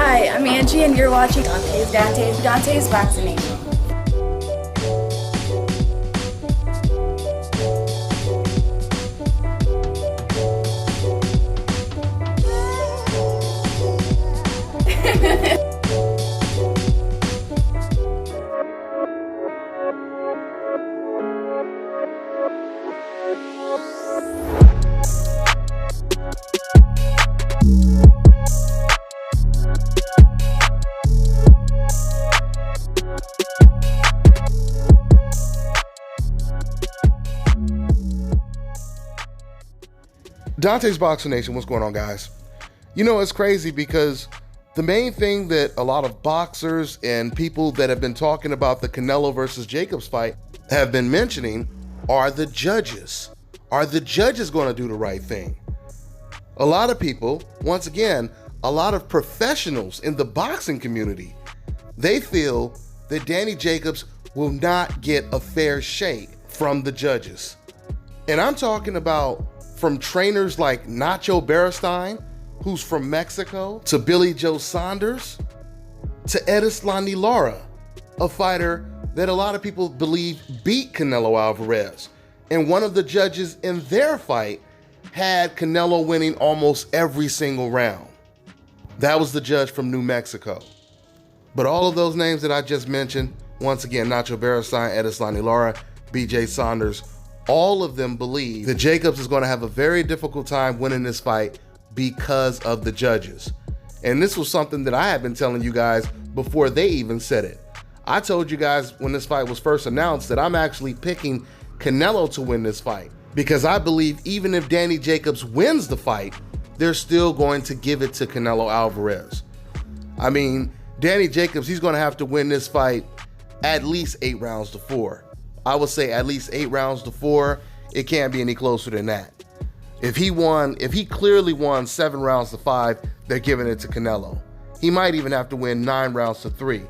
Hi, I'm Angie, and you're watching Dante's Vaccination. Dante's Boxing Nation, what's going on, guys? You know, it's crazy because the main thing that a lot of boxers and people that have been talking about the Canelo versus Jacobs fight have been mentioning are the judges. Are the judges going to do the right thing? A lot of people, once again, a lot of professionals in the boxing community, they feel that Danny Jacobs will not get a fair shake from the judges. And I'm talking about from trainers like Nacho Beristain, who's from Mexico, to Billy Joe Saunders, to Erislandy Lara, a fighter that a lot of people believe beat Canelo Alvarez. And one of the judges in their fight had Canelo winning almost every single round. That was the judge from New Mexico. But all of those names that I just mentioned, once again, Nacho Beristain, Erislandy Lara, BJ Saunders, all of them believe that Jacobs is going to have a very difficult time winning this fight because of the judges. And this was something that I had been telling you guys before they even said it. I told you guys when this fight was first announced that I'm actually picking Canelo to win this fight because I believe even if Danny Jacobs wins the fight, they're still going to give it to Canelo Alvarez. I mean, Danny Jacobs, he's going to have to win this fight at least 8 rounds to 4. I would say at least 8 rounds to 4. It can't be any closer than that. If he clearly won 7 rounds to 5, they're giving it to Canelo. He might even have to win 9 rounds to 3.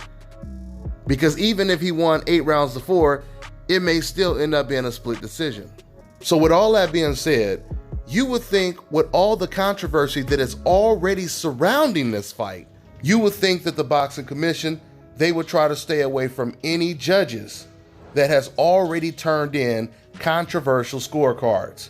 Because even if he won 8 rounds to 4, it may still end up being a split decision. So with all that being said, you would think with all the controversy that is already surrounding this fight, you would think that the Boxing Commission, they would try to stay away from any judges that has already turned in controversial scorecards.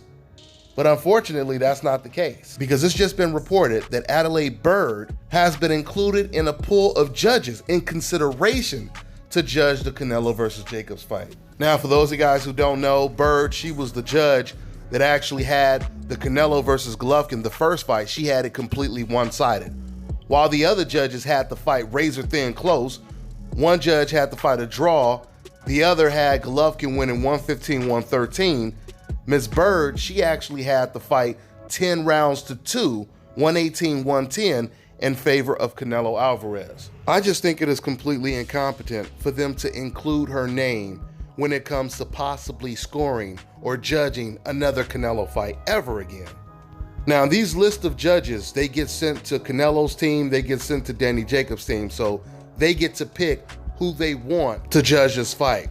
But unfortunately, that's not the case because it's just been reported that Adelaide Byrd has been included in a pool of judges in consideration to judge the Canelo versus Jacobs fight. Now, for those of you guys who don't know, Byrd, she was the judge that actually had the Canelo versus Golovkin, the first fight. She had it completely one-sided. While the other judges had the fight razor thin close, one judge had the fight a draw, the other had Golovkin winning 115-113. Ms. Byrd, she actually had the fight 10 rounds to 2, 118-110 in favor of Canelo Alvarez. I just think it is completely incompetent for them to include her name when it comes to possibly scoring or judging another Canelo fight ever again. Now, these list of judges, they get sent to Canelo's team, they get sent to Danny Jacobs' team, so they get to pick who they want to judge this fight.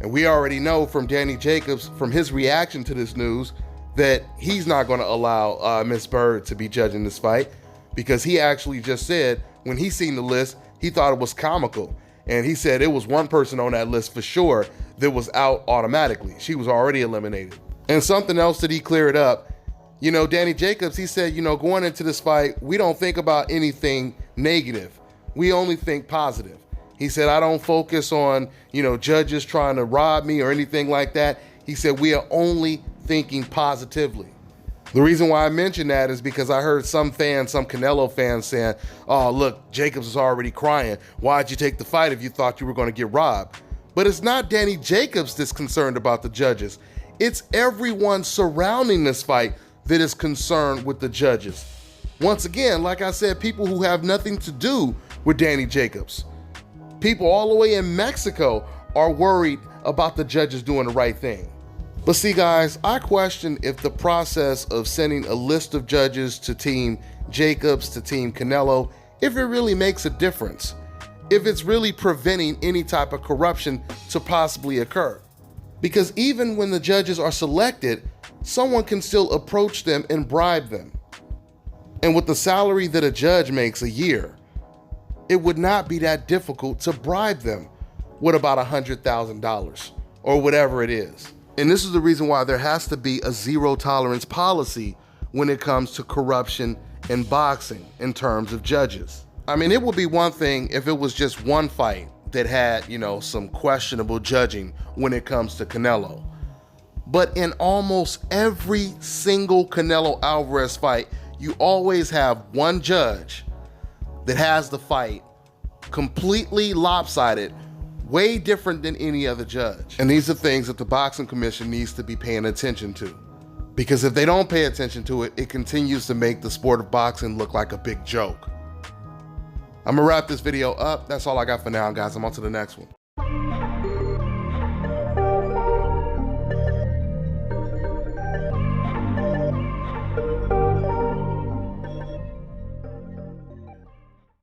And we already know from Danny Jacobs, from his reaction to this news, that he's not going to allow Miss Byrd to be judging this fight because he actually just said when he seen the list, he thought it was comical. And he said it was one person on that list for sure that was out automatically. She was already eliminated. And something else that he cleared up, you know, Danny Jacobs, he said, you know, going into this fight, we don't think about anything negative. We only think positive. He said, I don't focus on, you know, judges trying to rob me or anything like that. He said, we are only thinking positively. The reason why I mention that is because I heard some fans, some Canelo fans saying, oh, look, Jacobs is already crying. Why'd you take the fight if you thought you were going to get robbed? But it's not Danny Jacobs that's concerned about the judges. It's everyone surrounding this fight that is concerned with the judges. Once again, like I said, people who have nothing to do with Danny Jacobs. People all the way in Mexico are worried about the judges doing the right thing. But see, guys, I question if the process of sending a list of judges to Team Jacobs, to Team Canelo, if it really makes a difference, if it's really preventing any type of corruption to possibly occur. Because even when the judges are selected, someone can still approach them and bribe them. And with the salary that a judge makes a year, it would not be that difficult to bribe them with about $100,000 or whatever it is. And this is the reason why there has to be a zero tolerance policy when it comes to corruption in boxing in terms of judges. I mean, it would be one thing if it was just one fight that had, some questionable judging when it comes to Canelo. But in almost every single Canelo Alvarez fight, you always have one judge that has the fight completely lopsided, way different than any other judge. And these are things that the Boxing Commission needs to be paying attention to. Because if they don't pay attention to it, it continues to make the sport of boxing look like a big joke. I'm gonna wrap this video up. That's all I got for now, guys. I'm on to the next one.